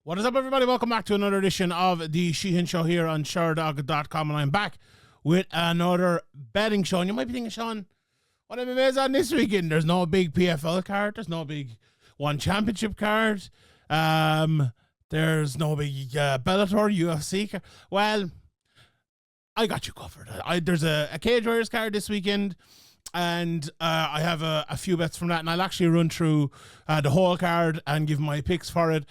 What is up, everybody? Welcome back to another edition of the Sheehan Show here on Sherdog.com, and I'm back with another betting show. And you might be thinking, Sean, what MMA is on this weekend? There's no big PFL card. There's no big One Championship card. There's no big Bellator UFC card. Well, I got you covered. There's a Cage Warriors card this weekend, and I have a few bets from that, and I'll actually run through the whole card and give my picks for it.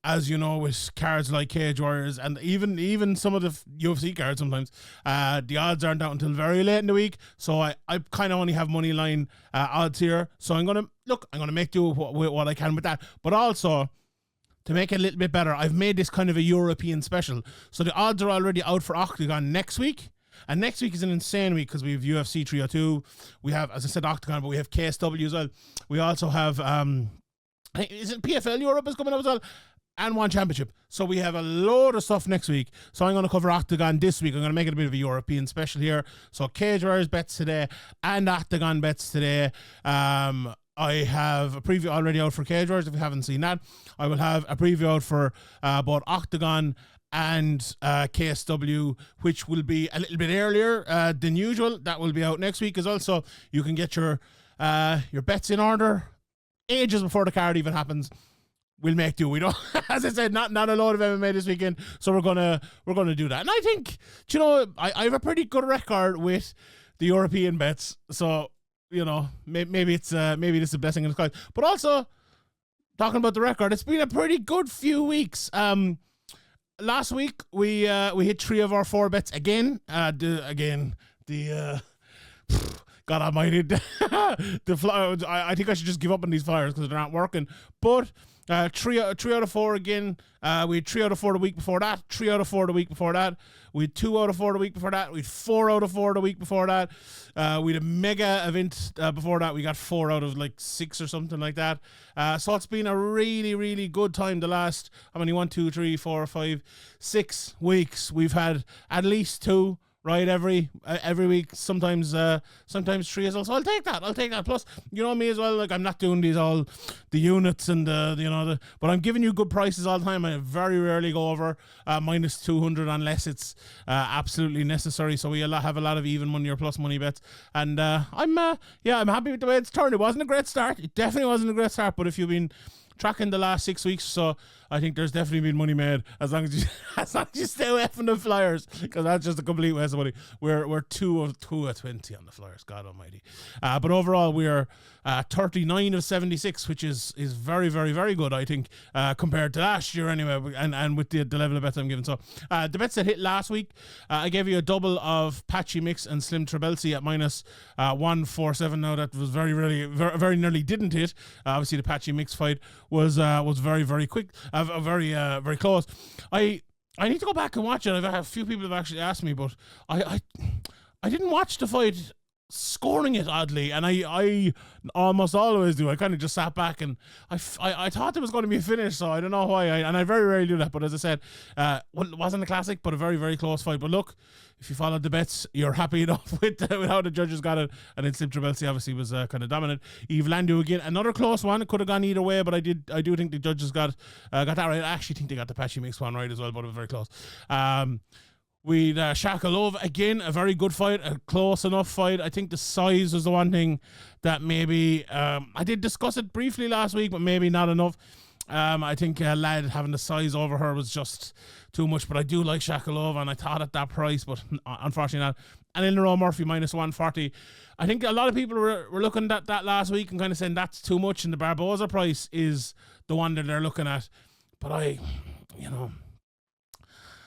As you know, with cards like Cage Warriors and even some of the UFC cards, sometimes the odds aren't out until very late in the week. So I kind of only have money line odds here. So I'm gonna make do with what I can with that. But also, to make it a little bit better, I've made this kind of a European special. So the odds are already out for Oktagon next week. And next week is an insane week because we have UFC 302. We have, as I said, Oktagon, but we have KSW as well. We also have, is it PFL Europe is coming up as well? And One Championship. So we have a load of stuff next week. So I'm going to cover Oktagon this week. I'm going to make it a bit of a European special here. So Cage Warriors bets today and Oktagon bets today. I have a preview already out for Cage Warriors if you haven't seen that. I will have a preview out for both Oktagon and KSW, which will be a little bit earlier than usual. That will be out next week as well. So you can get your bets in order ages before the card even happens. We'll make do. We don't, as I said, not a load of MMA this weekend, so we're gonna do that. And I think, you know, I have a pretty good record with the European bets, so you know, maybe this is a blessing in disguise. But also, talking about the record, it's been a pretty good few weeks. Last week we hit 3 of our 4 bets again. God Almighty, the Flyers. I think I should just give up on these Flyers because they're not working. But 3 out of 4 again. We had 3 out of 4 the week before that. 3 out of 4 the week before that. We had 2 out of 4 the week before that. We had 4 out of 4 the week before that. We had a mega event before that. We got 4 out of like 6 or something like that. So it's been a really, really good time. The last, how many? 1, 2, 3, 4, 5, 6 weeks. We've had at least 2. Right, every week, sometimes 3 as well. So I'll take that. Plus, you know me as well. Like, I'm not doing these all the units and but I'm giving you good prices all the time. I very rarely go over minus 200 unless it's absolutely necessary. So we have a lot of even money or plus money bets, and I'm happy with the way it's turned. It wasn't a great start. It definitely wasn't a great start. But if you've been tracking the last 6 weeks, so I think there's definitely been money made as long as you stay away from the Flyers, because that's just a complete waste of money. We're 2 of 20 on the Flyers, God Almighty. But overall, we're 39 of 76, which is very, very, very good, I think, compared to last year anyway, and with the level of bets I'm giving. So the bets that hit last week, I gave you a double of Patchy Mix and Slim Trebelsi at minus 147. Now that was very, very nearly didn't hit. Obviously, the Patchy Mix fight was very, very quick. Very close. I need to go back and watch it. I've had a few people have actually asked me, but I didn't watch the fight scoring it, oddly, and I almost always do. I kind of just sat back and I thought there was going to be a finish, so I don't know why, and I very rarely do that. But as I said, it wasn't a classic, but a very, very close fight. But look, if you followed the bets, you're happy enough with how the judges got it. And then Slim Trebelsi obviously was kind of dominant. Yves Landu again, another close one. It could have gone either way, but I do think the judges got that right. I actually think they got the Patchy Mix one right as well, but it was very close. With Shakalov, again, a very good fight, a close enough fight. I think the size was the one thing that maybe, I did discuss it briefly last week, but maybe not enough. I think Lad having the size over her was just too much, but I do like Shakalov, and I thought at that price, but unfortunately not. And Ilnaro Murphy minus 140. I think a lot of people were looking at that last week and kind of saying that's too much, and the Barboza price is the one that they're looking at. But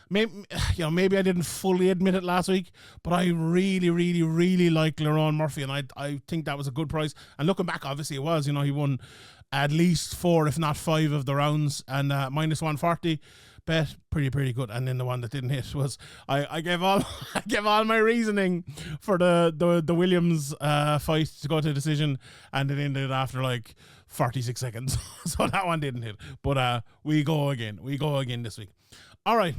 maybe I didn't fully admit it last week, but I really, really, really like Lerone Murphy, and I think that was a good price. And looking back, obviously it was. He won at least 4, if not 5 of the rounds, and minus 140 bet, pretty good. And then the one that didn't hit was I gave all my reasoning for the Williams fight to go to decision, and it ended after like 46 seconds. So that one didn't hit. But we go again this week. All right.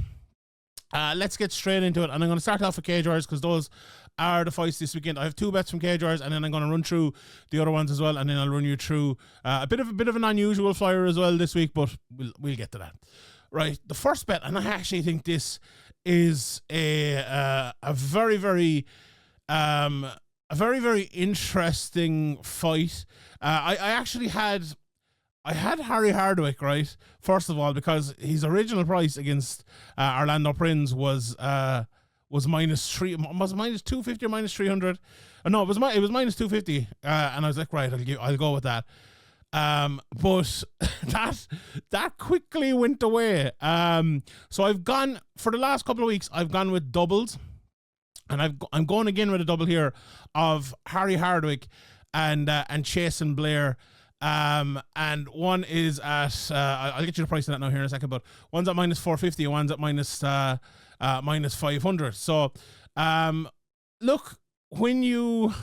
Let's get straight into it, and I'm going to start off with Cage Warriors because those are the fights this weekend. I have 2 bets from Cage Warriors, and then I'm going to run through the other ones as well, and then I'll run you through a bit of an unusual flyer as well this week, but we'll get to that. right, the first bet, and I actually think this is a very, very very interesting fight. I actually had Harry Hardwick, right? First of all, because his original price against Orlando Prince was -3, was it -250 or -300? No, it was minus 250, and I was like, right, I'll go with that. But that quickly went away. So I've gone for the last couple of weeks. I've gone with doubles, and I'm going again with a double here of Harry Hardwick and Chasen Blair. And one is at I'll get you the price of that now here in a second, but one's at -450 and one's at -500. So look, when you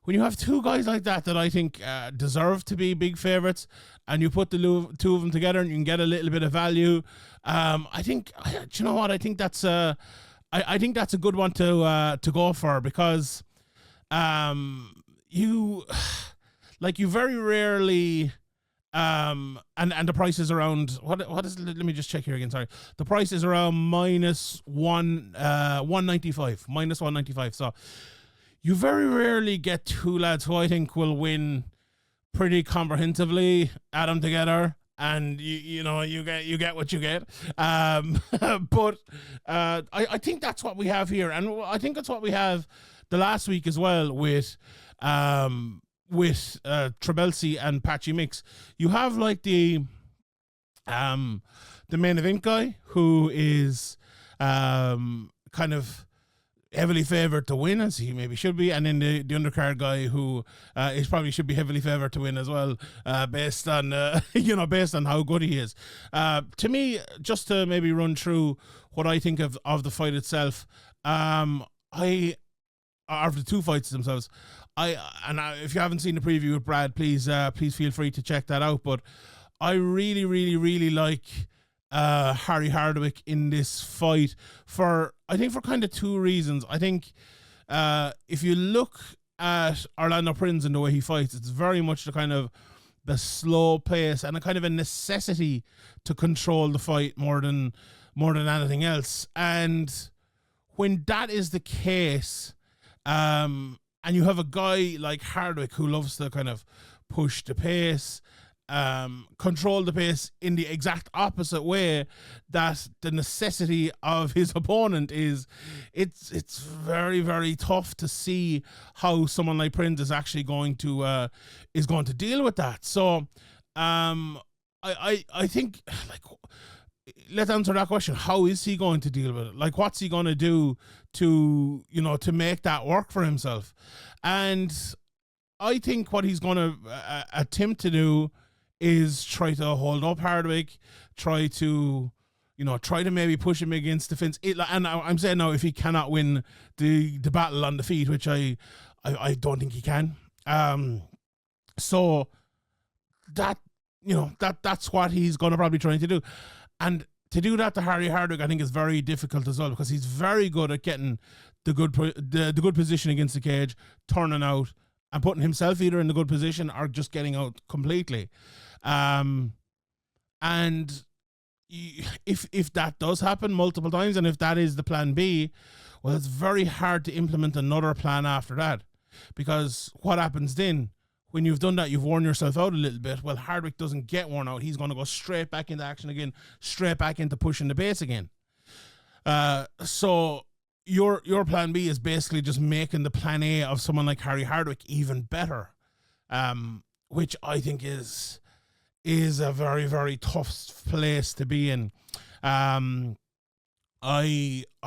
have two guys like that I think deserve to be big favorites, and you put the two of them together and you can get a little bit of value, I think, do you know what, I think that's a good one to go for, because you very rarely and the price is around what is, let me just check here again, sorry, the price is around -195, so you very rarely get two lads who I think will win pretty comprehensively, add them together, and you get what you get. But I think that's what we have here, and I think that's what we have the last week as well with Trabelsi and Patchy Mix. You have like the main event guy who is kind of heavily favored to win, as he maybe should be, and then the undercard guy who is probably should be heavily favored to win as well, based on based on how good he is. To me, just to maybe run through what I think of the fight itself, of the two fights themselves, if you haven't seen the preview with Brad, please feel free to check that out. But I really, really, really like Harry Hardwick in this fight for kind of two reasons. I think if you look at Orlando Prince and the way he fights, it's very much the slow pace and a kind of a necessity to control the fight more than anything else. And when that is the case, and you have a guy like Hardwick who loves to kind of push the pace, control the pace in the exact opposite way that the necessity of his opponent is, it's very, very tough to see how someone like Prince is actually going to deal with that. So I think, let's answer that question. How is he going to deal with it? What's he going to do to make that work for himself? And I think what he's going to attempt to do is try to hold up Hardwick, try to maybe push him against the fence. And I'm saying now, if he cannot win the battle on the feet, which I don't think he can. So that's what he's going to probably try to do. And to do that to Harry Hardwick, I think is very difficult as well, because he's very good at getting the good position against the cage, turning out and putting himself either in the good position or just getting out completely. And if that does happen multiple times, and if that is the plan B, well, it's very hard to implement another plan after that, because what happens then? When you've done that, you've worn yourself out a little bit. Well, Hardwick doesn't get worn out. He's going to go straight back into action again, straight back into pushing the base again. So your plan B is basically just making the plan A of someone like Harry Hardwick even better, which I think is a very, very tough place to be in. I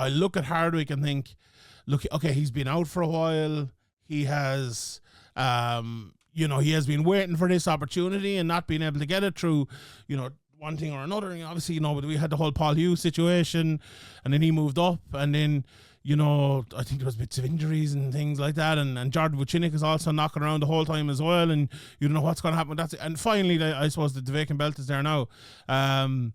look at Hardwick and think, look, okay, he's been out for a while. He has he has been waiting for this opportunity and not being able to get it through, one thing or another. And obviously, but we had the whole Paul Hughes situation, and then he moved up, and then, I think there was bits of injuries and things like that, and Jordan Vucinic is also knocking around the whole time as well, and you don't know what's going to happen with that. And finally, I suppose the vacant belt is there now. Will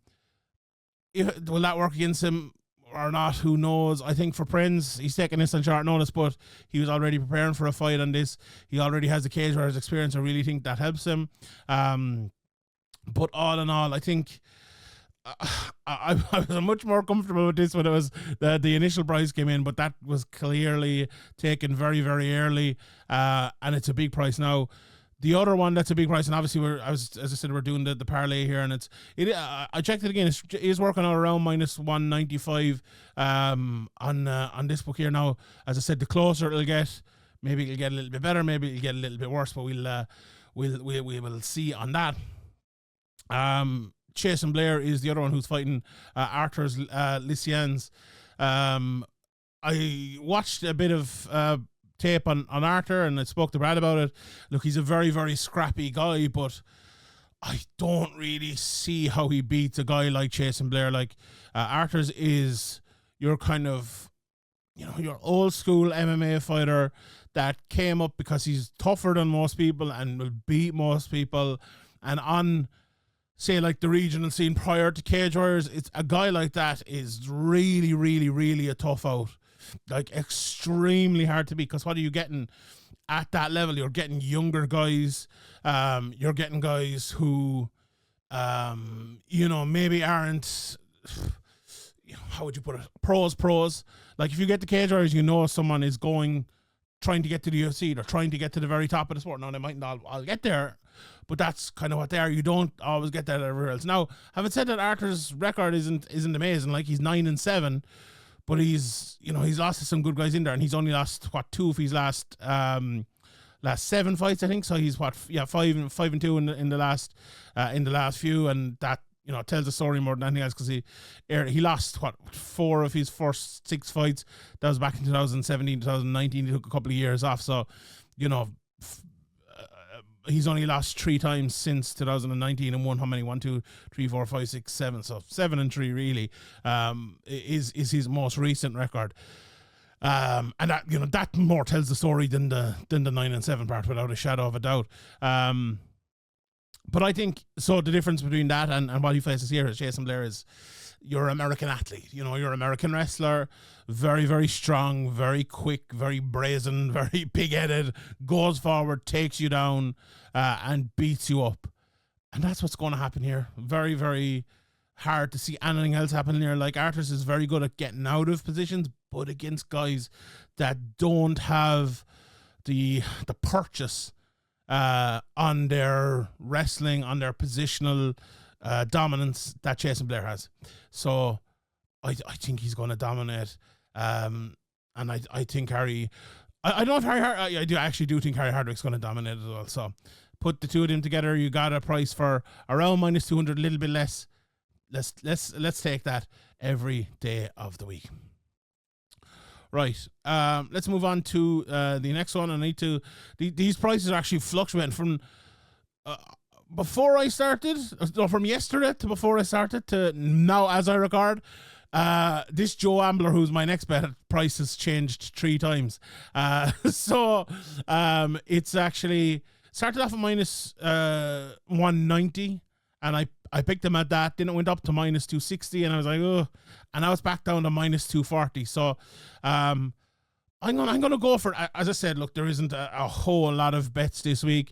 that work against him or not? Who knows? I think for Prince, he's taking this on short notice, but he was already preparing for a fight on this. He already has the cage riders experience. I really think that helps him. But all in all, I think I was much more comfortable with this when it was the initial price came in, but that was clearly taken very, very early, and it's a big price now. The other one that's a big price, and obviously as I said, we're doing the parlay here, and I checked it again. It is working out around minus 195 on this book here. Now, as I said, the closer it'll get, maybe it'll get a little bit better, maybe it'll get a little bit worse, but we will see on that. Chasen Blair is the other one who's fighting Arthur's Lycians. I watched a bit of tape on Arthur, and I spoke to Brad about it. Look, he's a very, very scrappy guy, but I don't really see how he beats a guy like Chasen Blair. Like, Arthur's is your kind of, your old school MMA fighter that came up because he's tougher than most people and will beat most people. And on, say, like the regional scene prior to Cage Warriors, it's a guy like that is really, really, really a tough out. Like, extremely hard to beat, because what are you getting at that level? You're getting younger guys. You're getting guys who, maybe aren't, how would you put it? Pros. Like, if you get the Cage Warriors, someone is trying to get to the UFC. They're trying to get to the very top of the sport. Now, they might not all get there, but that's kind of what they are. You don't always get that everywhere else. Now, having said that, Arthur's record isn't amazing. Like, he's 9-7. But he's lost to some good guys in there, and he's only lost 2 of his last 7 fights, I think. So he's 5-2 in the last few, and that tells the story more than anything else, because he lost 4 of his first 6 fights. That was back in 2017, 2019. He took a couple of years off, so he's only lost 3 times since 2019 and won how many? 1, 2, 3, 4, 5, 6, 7. So 7-3 really is his most recent record. And that that more tells the story than the 9-7 part, without a shadow of a doubt. But I think so. The difference between that and what he faces here is Chasen Blair is you're an American athlete. You're an American wrestler, very, very strong, very quick, very brazen, very big-headed, goes forward, takes you down, and beats you up. And that's what's going to happen here. Very, very hard to see anything else happening here. Like, Arthurs is very good at getting out of positions, but against guys that don't have the purchase on their wrestling, on their positional dominance that Chasen Blair has. So I think he's going to dominate. And I think Harry, I don't know if I actually do think Harry Hardwick's going to dominate as well. So put the two of them together, you got a price for around minus 200, a little bit less. Let's take that every day of the week. Right. Let's move on to the next one. I need to. These prices are actually fluctuating from before I started, from yesterday to before I started to now as I record. This Joe Ambler, who's my next bet, price has changed 3 times. So it's actually started off at minus 190, and I picked him at that. Then it went up to minus 260, and I was like, oh, and now it's back down to minus 240. So I'm gonna go for it. As I said, look, there isn't a whole lot of bets this week.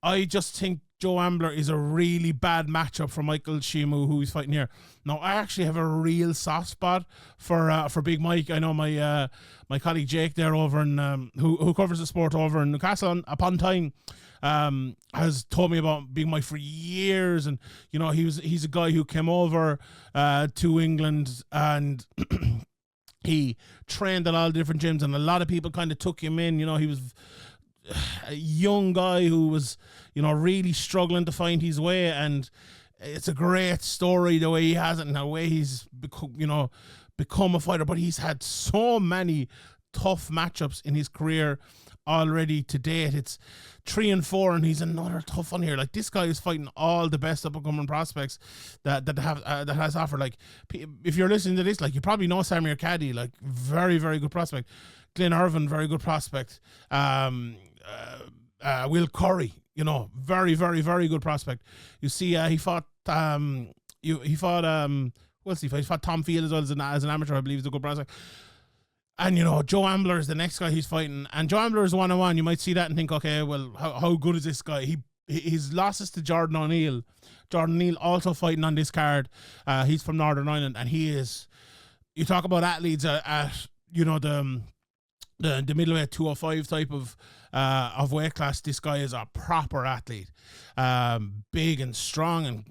I just think Joe Ambler is a really bad matchup for Michael Shimu, who he's fighting here. Now, I actually have a real soft spot for Big Mike. I know my colleague Jake there over in who covers the sport over in Newcastle upon time has told me about Big Mike for years, and he's a guy who came over to England and he trained at all different gyms, and a lot of people kind of took him in. He was a young guy who was really struggling to find his way, and it's a great story the way he has it and the way he's become a fighter. But he's had so many tough matchups in his career already to date. It's 3-4, and he's another tough one here. Like, this guy is fighting all the best up and coming prospects that has offered. Like, if you're listening to this, like, you probably know Samir Kaddi, like, very, very good prospect. Glenn Irvin, very good prospect. Will Curry, very, very, very good prospect. You see, he fought Tom Field as well as an amateur. I believe he's a good prospect. And Joe Ambler is the next guy he's fighting, and Joe Ambler is 1-on-1. You might see that and think, okay, well, how good is this guy? He his losses to Jordan O'Neill. Jordan O'Neill also fighting on this card. He's from Northern Ireland, and he is. You talk about athletes at the middleweight 205 type of weight class. This guy is a proper athlete, big and strong, and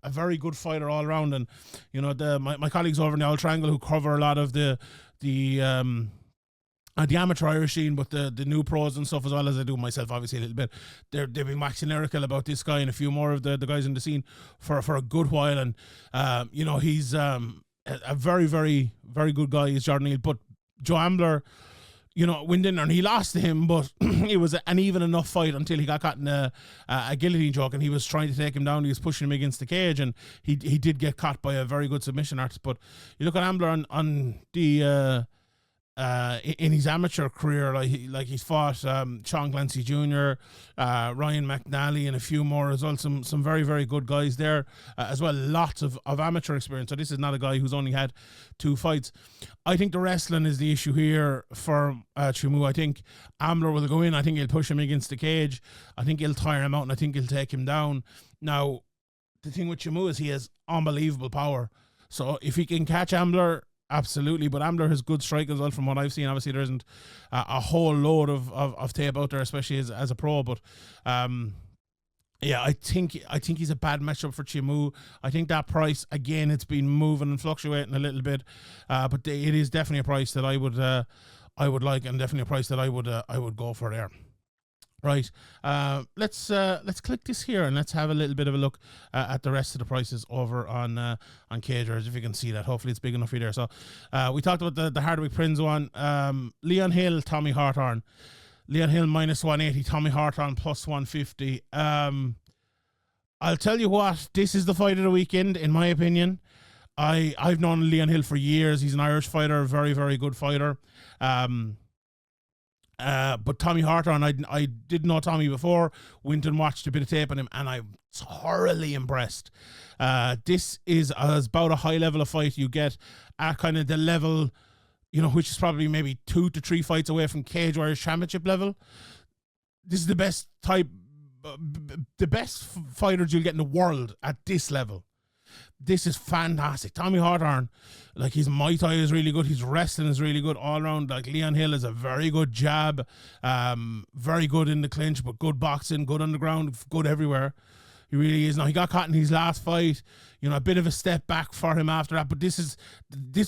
a very good fighter all around. And my colleagues over in the Old Triangle who cover a lot of the amateur Irish scene, but the new pros and stuff, as well as I do myself, obviously a little bit. They've been waxing lyrical about this guy and a few more of the guys in the scene for a good while. And he's a very, very, very good guy. Is Jordan Neal, but Joe Ambler, went in there and he lost to him, but it was an even enough fight until he got caught in a guillotine choke, and he was trying to take him down. He was pushing him against the cage, and he did get caught by a very good submission artist. But you look at Ambler on the in his amateur career, like he's fought Sean Clancy Jr., Ryan McNally, and a few more as well. Some very, very good guys there as well. Lots of amateur experience. So this is not a guy who's only had 2 fights. I think the wrestling is the issue here for Chimu. I think Ambler will go in. I think he'll push him against the cage. I think he'll tire him out, and I think he'll take him down. Now, the thing with Chimu is he has unbelievable power. So if he can catch Ambler, absolutely. But Ambler has good strike as well, from what I've seen. Obviously, there isn't a whole load of tape out there, especially as a pro. But I think he's a bad matchup for Chimu. I think that price, again, it's been moving and fluctuating a little bit, but it is definitely a price that I would like, and definitely a price that I would go for there. Right, let's click this here and let's have a little bit of a look at the rest of the prices over on Cagers, if you can see that. Hopefully it's big enough for you there. So we talked about the Hardwick Prince one. Leon Hill, Tommy Hawthorne. Leon Hill minus 180, Tommy Hawthorne plus 150. I'll tell you what, this is the fight of the weekend, in my opinion. I've known Leon Hill for years. He's an Irish fighter, very, very good fighter. But Tommy Hawthorne, I didn't know Tommy before, went and watched a bit of tape on him, and I'm thoroughly impressed. This is about a high level of fight you get at kind of the level, which is probably maybe 2 to 3 fights away from Cage Warriors Championship level. This is the best fighters you'll get in the world at this level. This is fantastic. Tommy Hawthorne, like, his Muay Thai is really good. His wrestling is really good all around. Like, Leon Hill is a very good jab, very good in the clinch, but good boxing, good on the ground, good everywhere. He really is. Now, he got caught in his last fight, a bit of a step back for him after that. But this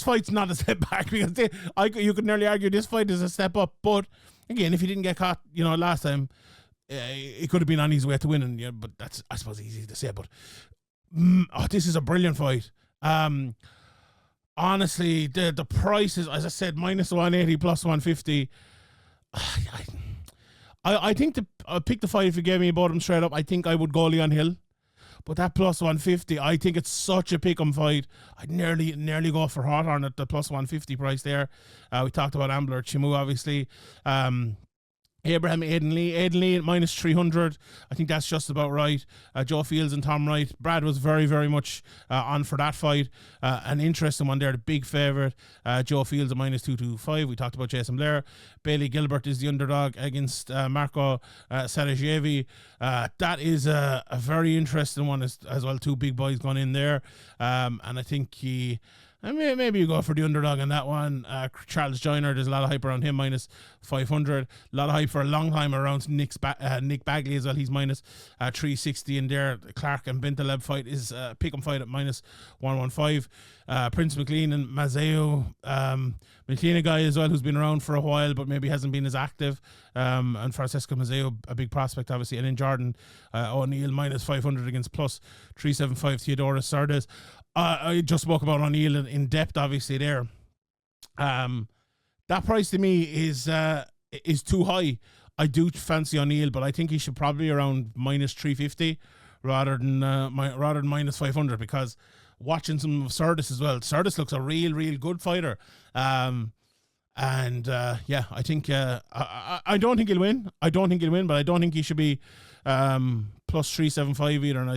fight's not a step back, because you could nearly argue this fight is a step up. But again, if he didn't get caught, last time, it could have been on his way to winning. But that's, I suppose, easy to say. But this is a brilliant fight. Honestly, the price is, as I said, minus 180 plus 150. I think I'll pick the fight if you gave me both of them straight up. I think I would go Leon Hill. But that plus 150, I think it's such a pick 'em fight. I'd nearly go for Hawthorne at the plus 150 price there. We talked about Ambler, Chimu, obviously. Abraham, Aidan Lee at minus 300. I think that's just about right. Joe Fields and Tom Wright. Brad was very, very much on for that fight. An interesting one there, the big favourite. Joe Fields at minus 225. We talked about Jason Blair. Bailey Gilbert is the underdog against Marco Sarajievi. That is a very interesting one as well. 2 big boys going in there. And I think maybe you go for the underdog on that one. Charles Joyner, there's a lot of hype around him, minus 500. A lot of hype for a long time around Nick Bagley as well. He's minus 360 in there. Clark and Bentaleb fight is pick 'em fight at minus 115. Prince McLean and Mazeo. McLean, a guy as well who's been around for a while but maybe hasn't been as active. And Francesco Mazeo, a big prospect obviously. And then Jordan O'Neill minus 500 against plus 375 Theodorus Sardes. I just spoke about O'Neill in depth, obviously, there. That price to me is too high. I do fancy O'Neill, but I think he should probably around minus 350 rather than minus 500, because watching some of Sardes as well, Sardes looks a real good fighter. I think I don't think he'll win. But I don't think he should be plus 375 either. And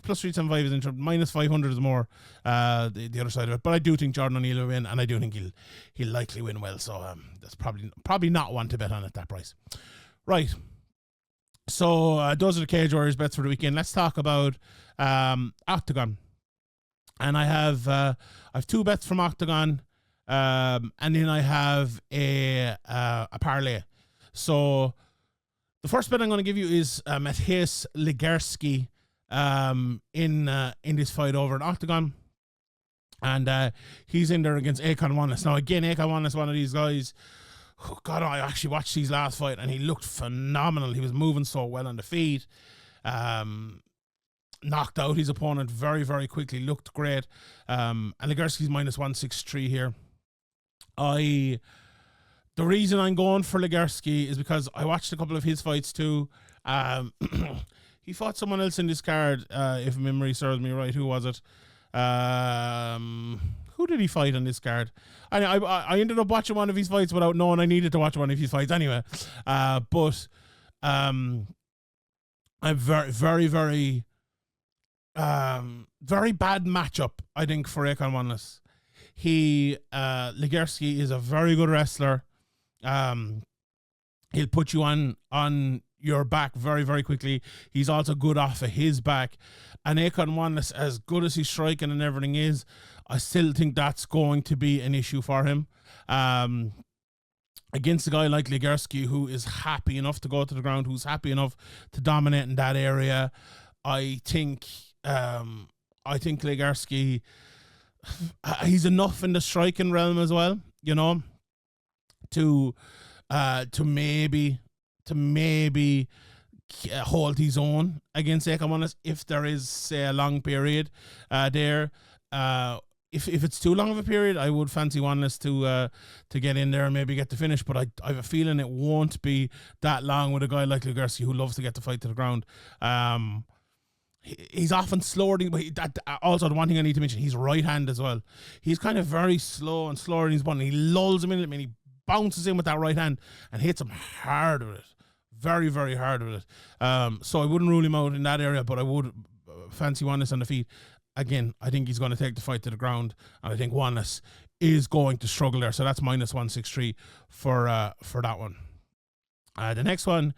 plus 375 is interesting. Minus 500 is more the other side of it. But I do think Jordan O'Neill will win, and I do think he'll likely win well. So that's probably not one to bet on at that price. Right. So those are the Cage Warriors bets for the weekend. Let's talk about Oktagon. And I have 2 bets from Oktagon, and then I have a parlay. So the first bet I'm going to give you is Mateusz Legierski in this fight over in Oktagon. And he's in there against Akon Wallace. Now, again, Akon Wallace, one of these guys. Oh God, I actually watched his last fight and he looked phenomenal. He was moving so well on the feet. Knocked out his opponent very, very quickly. Looked great. And Legierski's minus 163 here. The reason I'm going for Legierski is because I watched a couple of his fights too. He fought someone else in this card, if memory serves me right. Who was it? Who did he fight on this card? I ended up watching one of his fights without knowing I needed to watch one of his fights anyway. But I'm very, very, very, very bad matchup, I think, for Akon Wallace. Legierski is a very good wrestler. He'll put you on your back very, very quickly. He's also good off of his back. And Akon Wallace, as good as he's striking and everything is, I still think that's going to be an issue for him. Against a guy like Legierski, who is happy enough to go to the ground, who's happy enough to dominate in that area, I think Legierski, he's enough in the striking realm as well, you know, to maybe hold his own against Akon Wallace if there is, say, a long period there. If it's too long of a period, I would fancy Wallace to get in there and maybe get the finish. But I have a feeling it won't be that long with a guy like Legierski who loves to get the fight to the ground. He's often slower. Also, the one thing I need to mention, he's right hand as well. He's kind of very slow and slower in his body. He lulls him in and he bounces in with that right hand and hits him hard with it. Very, very hard with it. So I wouldn't rule him out in that area, but I would fancy Wallace on the feet. Again, I think he's going to take the fight to the ground, and I think Wallace is going to struggle there. So that's minus 163 for that one. The next one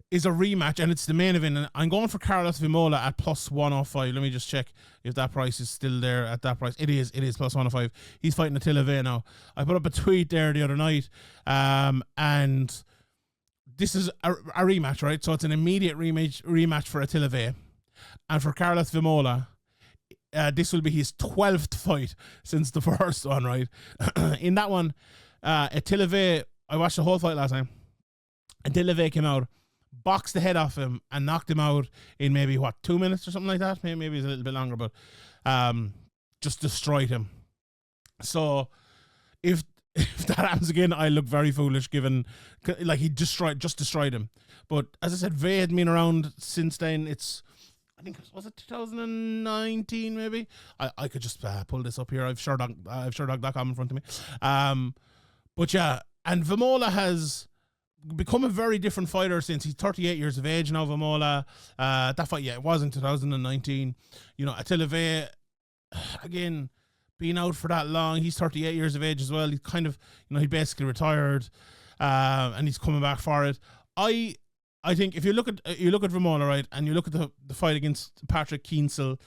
is a rematch, and it's the main event. And I'm going for Karlos Vemola at plus 105. Let me just check if that price is still there at that price. It is plus 105. He's fighting Attila Vey now. I put up a tweet there the other night, and this is a rematch, right? So it's an immediate rematch for Attila Vey. And for Karlos Vemola, this will be his 12th fight since the first one, right? In that one, Attila Vey, I watched the whole fight last time. Attila Vey came out, boxed the head off him, and knocked him out in maybe, 2 minutes or something like that? Maybe it's a little bit longer, but just destroyed him. So if that happens again, I look very foolish given, like, he just destroyed him. But as I said, Vey had been around since then. I think, was it 2019 maybe? I could just pull this up here. I have Sherdog.com in front of me. But yeah, and Vemola has become a very different fighter since he's 38 years of age now, Vemola. That fight, it was in 2019. You know, Attila Vey, again, being out for that long, he's 38 years of age as well. He's kind of, he basically retired, and he's coming back for it. I think if you look at Vemola, right, and you look at the fight against Patrick Kienzl,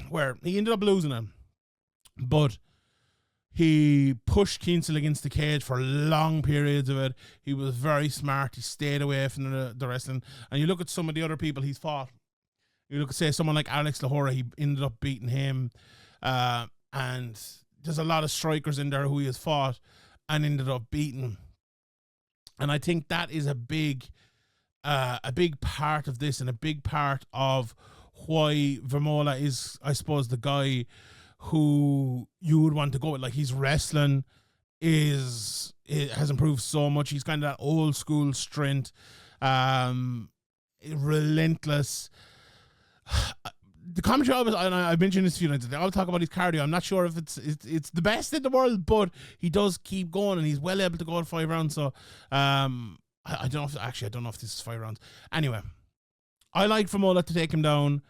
where he ended up losing him, but he pushed Kienzl against the cage for long periods of it. He was very smart. He stayed away from the wrestling. And you look at some of the other people he's fought. You look at, say, someone like Alex Lahora, he ended up beating him. And there's a lot of strikers in there who he has fought and ended up beating. And I think that is a big part of this, and a big part of why Vemola is, I suppose, the guy who you would want to go with. Like, his wrestling has improved so much. He's kind of that old school strength, relentless. The commentary always, and I mentioned this a few times, they all talk about his cardio. I'm not sure if it's the best in the world, but he does keep going, and he's well able to go at 5 rounds. So I don't know if this is 5 rounds. Anyway, I like Vemola to take him down.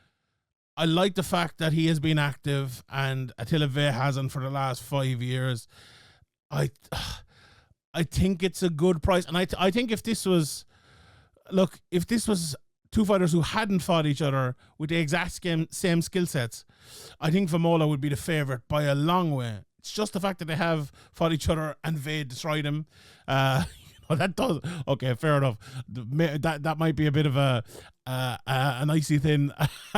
I like the fact that he has been active, and Attila Vey hasn't for the last 5 years. I think it's a good price, and I think if this was look, if this was two fighters who hadn't fought each other with the exact same skill sets, I think Vemola would be the favourite by a long way. It's just the fact that they have fought each other and Vade destroyed him. That does, okay, fair enough. That might be a bit of an icy thin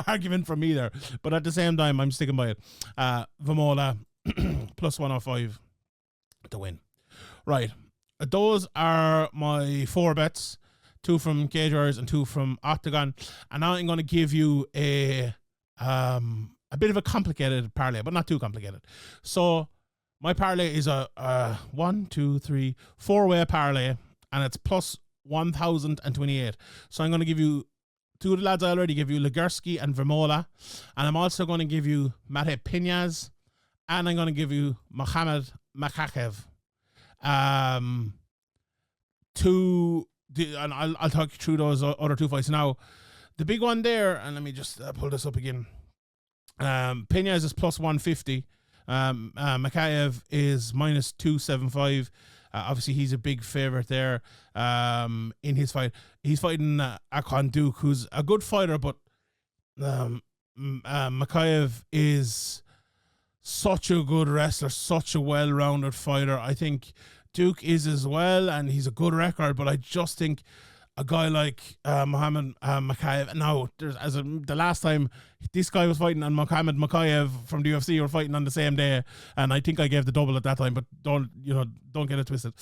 argument from me there, but at the same time, I'm sticking by it. Vemola plus 105 to win. Right, those are my 4 bets. 2 from Cage Warriors and 2 from Oktagon, and now I'm going to give you a bit of a complicated parlay, but not too complicated. So my parlay is a 4-way parlay, and it's plus 1,028. So I'm going to give you 2 of the lads I already give you, Legierski and Vemola, and I'm also going to give you Mate Pinaz, and I'm going to give you Mohamed Makachev. And I'll talk you through those other 2 fights now. The big one there, and let me just pull this up again. Pinaz is plus 150. Makachev is minus 275. Obviously, he's a big favorite there in his fight. He's fighting Akon Duke, who's a good fighter, but Makachev is such a good wrestler, such a well-rounded fighter. I think Duke is as well, and he's a good record, but I just think a guy like Mohamed Makachev, now, the last time this guy was fighting and Mohamed Makachev from the UFC were fighting on the same day, and I think I gave the double at that time, but don't get it twisted.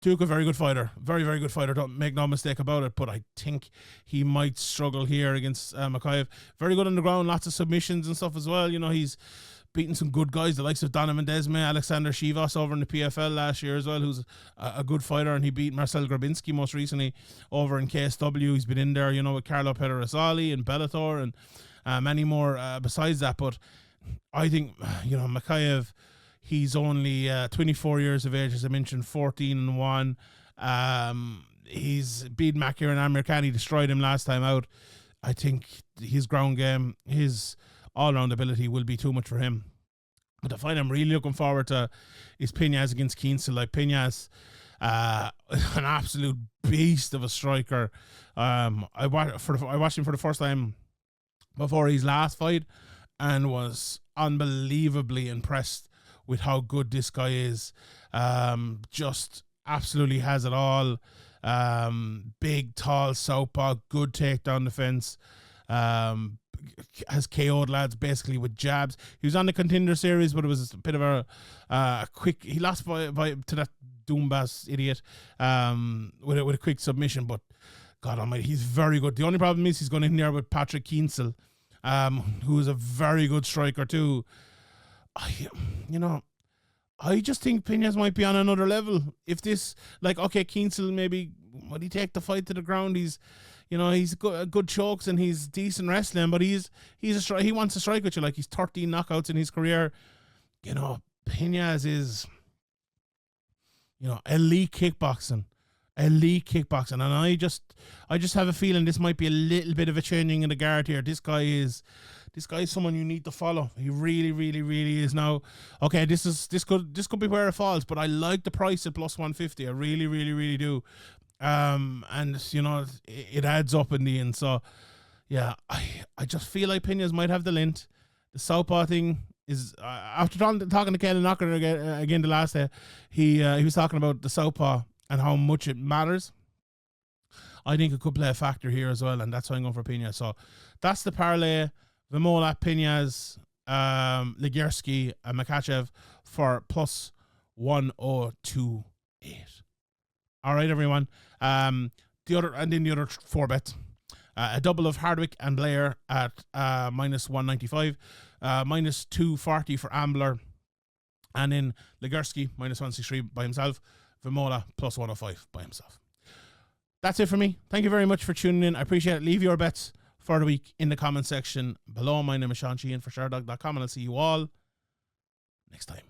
Duke, a very good fighter, very, very good fighter, don't make no mistake about it, but I think he might struggle here against Makachev. Very good on the ground, lots of submissions and stuff as well. He's beating some good guys, the likes of Donovan Desme, Alexander Shivas over in the PFL last year as well, who's a good fighter, and he beat Marcel Grabinski most recently over in KSW. He's been in there, with Carlo Pederasoli and Bellator and many more besides that. But I think, Makachev, he's only 24 years of age, as I mentioned, 14-1. He's beaten Makir and Amir Khan. He destroyed him last time out. I think his ground game, his all-round ability will be too much for him. But the fight I'm really looking forward to is Pinaz against Kienzle. Like, Pinaz, an absolute beast of a striker. I watched him for the first time before his last fight and was unbelievably impressed with how good this guy is. Just absolutely has it all. Big, tall southpaw, good takedown defense. Has KO'd lads basically with jabs. He was on the Contender Series, but it was a bit of a quick. He lost by to that Doombas idiot with a quick submission. But God Almighty, he's very good. The only problem is he's going in there with Patrick Kienzle, who is a very good striker too. I just think Pinaz might be on another level. If this, Kienzle maybe would he take the fight to the ground? He's good chokes and he's decent wrestling, but he wants to strike with you. Like, he's 13 knockouts in his career. Pinaz is, elite kickboxing, and I just have a feeling this might be a little bit of a changing in the guard here. This guy is someone you need to follow. He really, really, really is. Now, okay, this could be where it falls, but I like the price at plus 150. I really, really, really do. And it adds up in the end. So yeah, I just feel like Pinaz might have the lint. The southpaw thing is, after talking to Kayla Knocker again the last day, he was talking about the southpaw and how much it matters. I think it could play a factor here as well, and that's why I'm going for Pinaz. So that's the parlay: Vemola, Pinaz, Legierski, and Makachev for plus 1028. All right, everyone. The other 4 bets, a double of Hardwick and Blair at minus 195, minus 240 for Ambler, and then Legierski minus 163 by himself, Vemola plus 105 by himself. That's it for me. Thank you very much for tuning in. I appreciate it. Leave your bets for the week in the comment section below. My name is Sheehan for Sherdog.com, and I'll see you all next time.